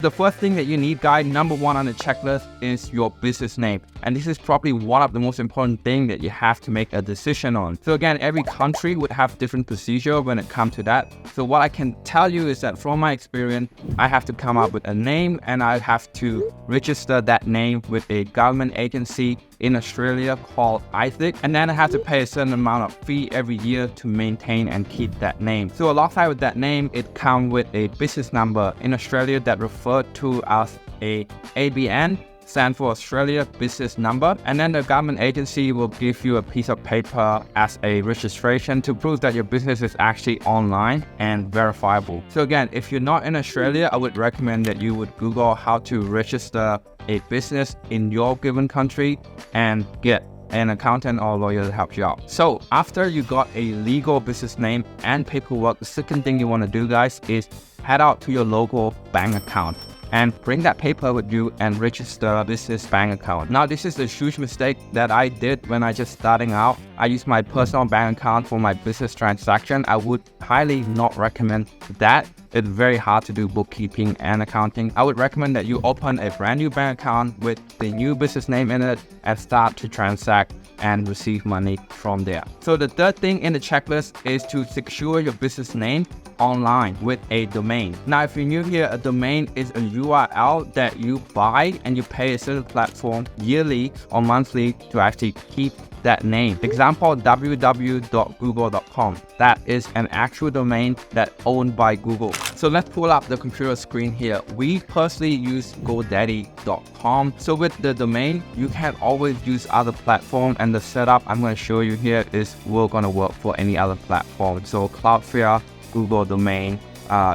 The first thing that you need, guys, number one on the checklist is your business name. And this is probably one of the most important things that you have to make a decision on. So again, every country would have different procedure when it comes to that. So what I can tell you is that from my experience, I have to come up with a name and I have to register that name with a government agency in Australia called ISIC, and then I have to pay a certain amount of fee every year to maintain and keep that name. So alongside with that name, it comes with a business number in Australia that referred to as a ABN, stand for Australia Business Number, and then the government agency will give you a piece of paper as a registration to prove that your business is actually online and verifiable. So again, if you're not in Australia, I would recommend that you would Google how to register a business in your given country and get an accountant or lawyer to help you out. So after you got a legal business name and paperwork, the second thing you want to do, guys, is head out to your local bank account and bring that paper with you and register a business bank account. Now, this is a huge mistake that I did when I just starting out. I used my personal bank account for my business transaction. I would highly not recommend that. It's very hard to do bookkeeping and accounting. I would recommend that you open a brand new bank account with the new business name in it and start to transact and receive money from there. So the third thing in the checklist is to secure your business name online with a domain. Now, if you're new here, a domain is a URL that you buy and you pay a certain platform yearly or monthly to actually keep that name. Example, www.google.com. That is an actual domain that's owned by Google. So let's pull up the computer screen here. We personally use GoDaddy.com. So with the domain, you can always use other platforms, and the setup I'm going to show you here is we're going to work for any other platform. So Cloudflare, Google domain,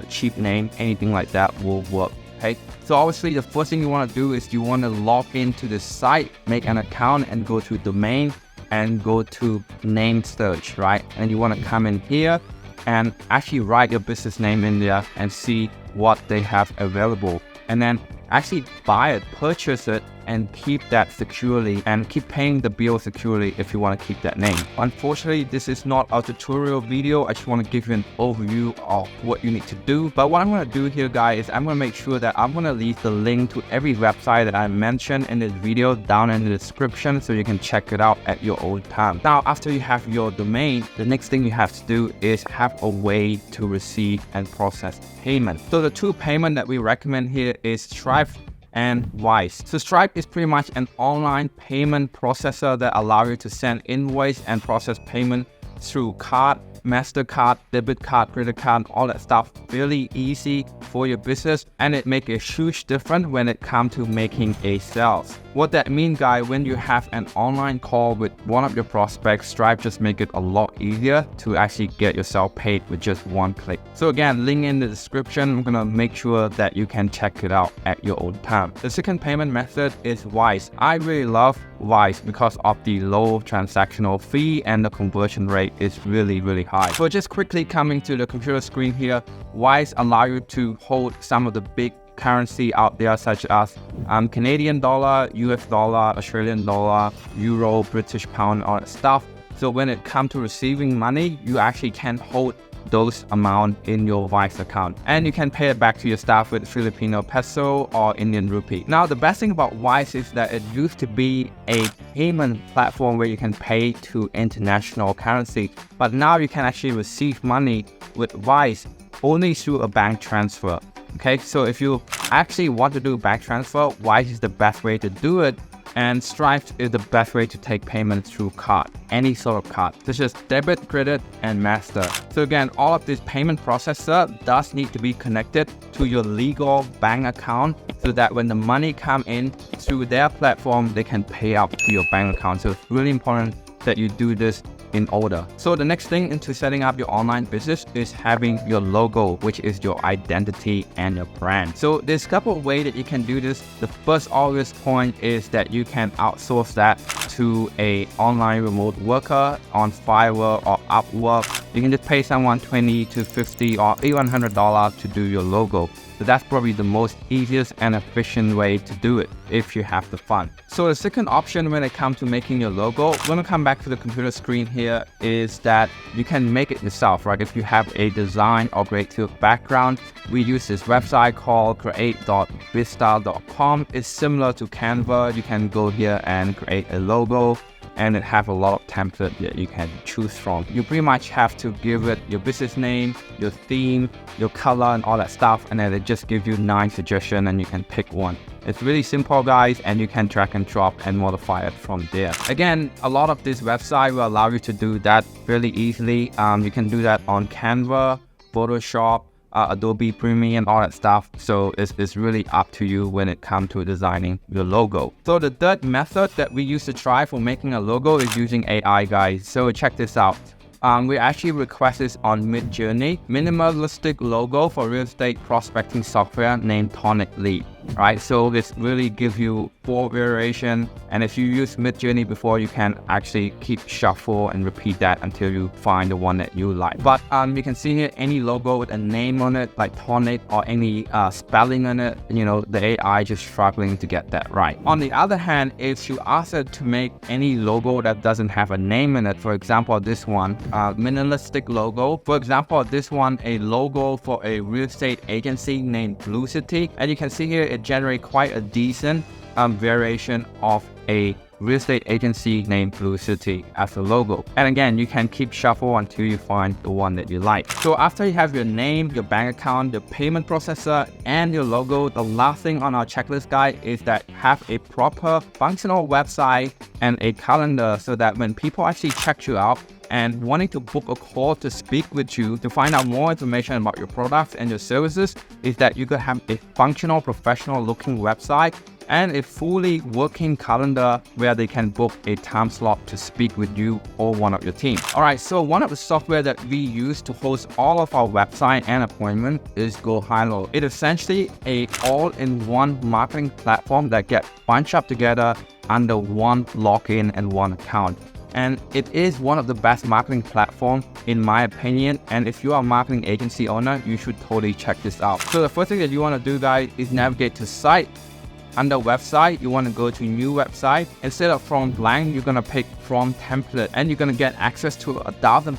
cheap name, anything like that will work. Okay, so obviously the first thing you want to do is you want to log into the site, make an account, and go to domain and go to name search, right? And you want to come in here and actually write your business name in there and see what they have available, and then actually buy it, purchase it, and keep that securely and keep paying the bill securely if you want to keep that name. Unfortunately, this is not a tutorial video. I just want to give you an overview of what you need to do. But what I'm going to do here, guys, is I'm going to make sure that I'm going to leave the link to every website that I mentioned in this video down in the description so you can check it out at your own time. Now, after you have your domain, the next thing you have to do is have a way to receive and process payment. So the two payment that we recommend here is Stripe and Wise. So Stripe is pretty much an online payment processor that allows you to send invoice and process payment through card, MasterCard, debit card, credit card, all that stuff. Really easy for your business, and it makes a huge difference when it comes to making a sales. What that means, guys, when you have an online call with one of your prospects, Stripe just make it a lot easier to actually get yourself paid with just one click. So again, link in the description. I'm gonna make sure that you can check it out at your own time. The second payment method is Wise. I really love Wise because of the low transactional fee and the conversion rate is really, really high. So just quickly coming to the computer screen here, Wise allow you to hold some of the big currency out there, such as Canadian dollar, US dollar, Australian dollar, euro, British pound, all that stuff. So when it comes to receiving money, you actually can hold those amount in your Wise account, and you can pay it back to your staff with Filipino peso or Indian rupee. Now, the best thing about Wise is that it used to be a payment platform where you can pay to international currency, but now you can actually receive money with Wise only through a bank transfer. Okay, so if you actually want to do bank transfer, Wise is the best way to do it, and Stripe is the best way to take payments through card, any sort of card, such as debit, credit, and Master. So again, all of this payment processor does need to be connected to your legal bank account so that when the money come in through their platform, they can pay out to your bank account. So it's really important that you do this in order. So the next thing into setting up your online business is having your logo, which is your identity and your brand. So there's a couple of ways that you can do this. The first obvious point is that you can outsource that to a online remote worker on Fiverr or Upwork. You can just pay someone $20 to $50 or even $100 to do your logo. The So that's probably the most easiest and efficient way to do it if you have the fun. So the second option when it comes to making your logo, when we come back to the computer screen here, is that you can make it yourself, right? If you have a design or creative background, we use this website called create.bizstyle.com. It's similar to Canva. You can go here and create a logo, and it have a lot of templates that you can choose from. You pretty much have to give it your business name, your theme, your color, and all that stuff, and then it just gives you 9 suggestions and you can pick one. It's really simple, guys, and you can drag and drop and modify it from there. Again, a lot of this website will allow you to do that really easily. You can do that on Canva, Photoshop, Adobe Premiere, and all that stuff. So it's really up to you when it comes to designing your logo. So the third method that we used to try for making a logo is using AI, guys. So check this out. We actually request this on Midjourney, minimalistic logo for real estate prospecting software named Tonic Lead, right? So this really gives you 4 variation, and if you use Midjourney before, you can actually keep shuffle and repeat that until you find the one that you like. But you can see here any logo with a name on it, like Tonic, or any spelling on it, you know, the AI just struggling to get that right. On the other hand, if you ask it to make any logo that doesn't have a name in it, for example, this one, minimalistic logo. For example, this one, a logo for a real estate agency named Blue City, and you can see here it generates quite a decent variation of a real estate agency named Blue City as a logo. And again, you can keep shuffle until you find the one that you like. So after you have your name, your bank account, your payment processor, and your logo, the last thing on our checklist, guide is that have a proper functional website and a calendar, so that when people actually check you out and wanting to book a call to speak with you to find out more information about your products and your services, is that you could have a functional, professional looking website and a fully working calendar where they can book a time slot to speak with you or one of your team. Alright, so one of the software that we use to host all of our website and appointment is GoHighlevel. It is essentially a all-in-one marketing platform that get bunched up together under one login and one account. And it is one of the best marketing platforms in my opinion. And if you are a marketing agency owner, you should totally check this out. So the first thing that you want to do, guys, is navigate to site. Under website, you want to go to new website. Instead of from blank, you're going to pick from template, and you're going to get access to 1,000+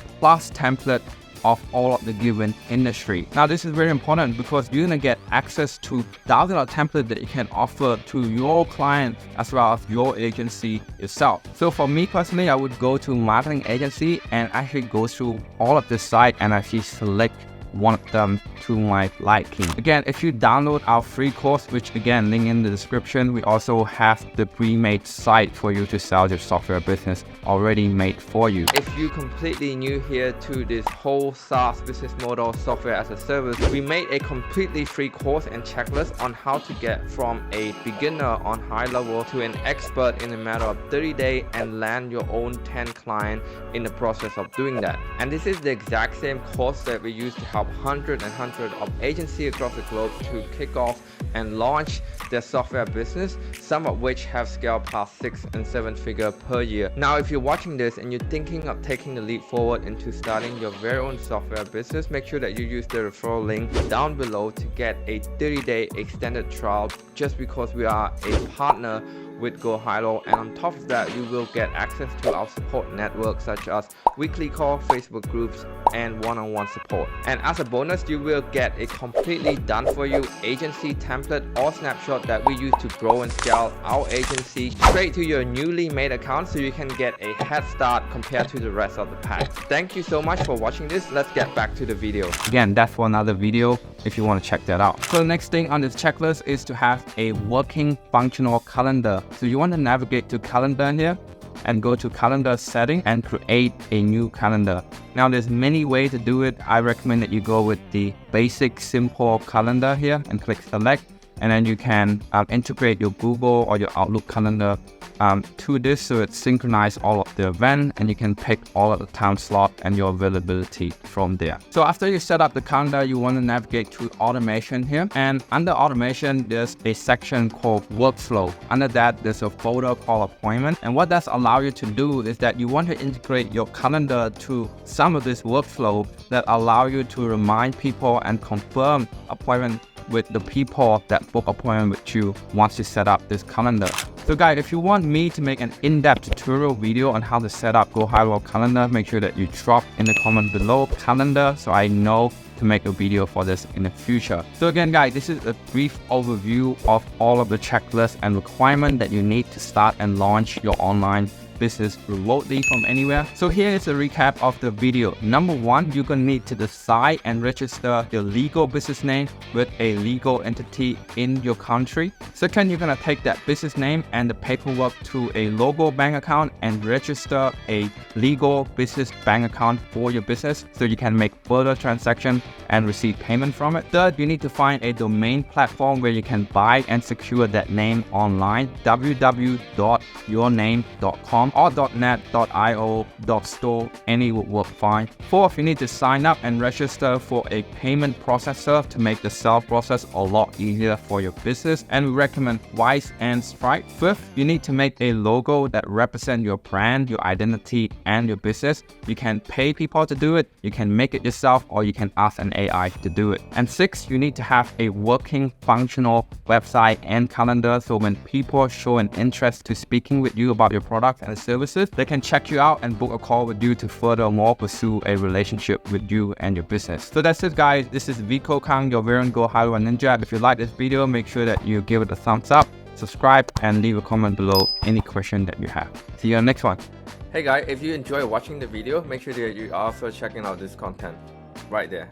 template of all of the given industry. Now this is very important because you're going to get access to thousands of templates that you can offer to your client as well as your agency itself. So for me personally, I would go to marketing agency and actually go through all of the site and actually select one of them to my liking. Again, if you download our free course, which again, link in the description, we also have the pre-made site for you to sell your software business already made for you. If you're completely new here to this whole SaaS business model, software as a service, we made a completely free course and checklist on how to get from a beginner on high level to an expert in a matter of 30 days and land your own 10 clients in the process of doing that. And this is the exact same course that we use to help hundreds of agencies across the globe to kick off and launch their software business, some of which have scaled past 6 and 7 figure per year. Now, if you're watching this and you're thinking of taking the leap forward into starting your very own software business, make sure that you use the referral link down below to get a 30-day extended trial, just because we are a partner with GoHighlevel, and on top of that, you will get access to our support network such as weekly call, Facebook groups, and one-on-one support. And as a bonus, you will get a completely done for you agency template or snapshot that we use to grow and scale our agency straight to your newly made account, so you can get a head start compared to the rest of the pack. Thank you so much for watching this. Let's get back to the video. Again, that's for another video if you want to check that out. So the next thing on this checklist is to have a working functional calendar. So you want to navigate to calendar here and go to calendar setting and create a new calendar. Now there's many ways to do it. I recommend that you go with the basic simple calendar here and click select, and then you can integrate your Google or your Outlook calendar to this, so it synchronizes all of the event, and you can pick all of the time slot and your availability from there. So after you set up the calendar, you want to navigate to automation here, and under automation there's a section called workflow. Under that there's a folder called appointment, and what that's allow you to do is that you want to integrate your calendar to some of this workflow that allow you to remind people and confirm appointment with the people that book appointment with you once you set up this calendar. So guys, if you want me to make an in-depth tutorial video on how to set up GoHighlevel calendar, make sure that you drop in the comment below calendar so I know to make a video for this in the future. So again guys, this is a brief overview of all of the checklists and requirements that you need to start and launch your online business remotely from anywhere. So here is a recap of the video. Number one, you're gonna need to decide and register your legal business name with a legal entity in your country. Second, you're gonna take that business name and the paperwork to a local bank account and register a legal business bank account for your business so you can make further transactions and receive payment from it. Third, you need to find a domain platform where you can buy and secure that name online. www.yourname.com or .net, .io, .store, any would work fine. Fourth, you need to sign up and register for a payment processor to make the sales process a lot easier for your business, and we recommend Wise and Stripe. Fifth, you need to make a logo that represents your brand, your identity, and your business. You can pay people to do it, you can make it yourself, or you can ask an AI to do it. And sixth, you need to have a working, functional website and calendar so when people show an interest to speaking with you about your product and services, they can check you out and book a call with you to furthermore pursue a relationship with you and your business. So that's it guys, this is Vico Kang, your very own GoHighlevel Ninja. If you like this video, make sure that you give it a thumbs up, subscribe, and leave a comment below any question that you have. See you on the next one. Hey guys, if you enjoy watching the video, make sure that you also checking out this content right there.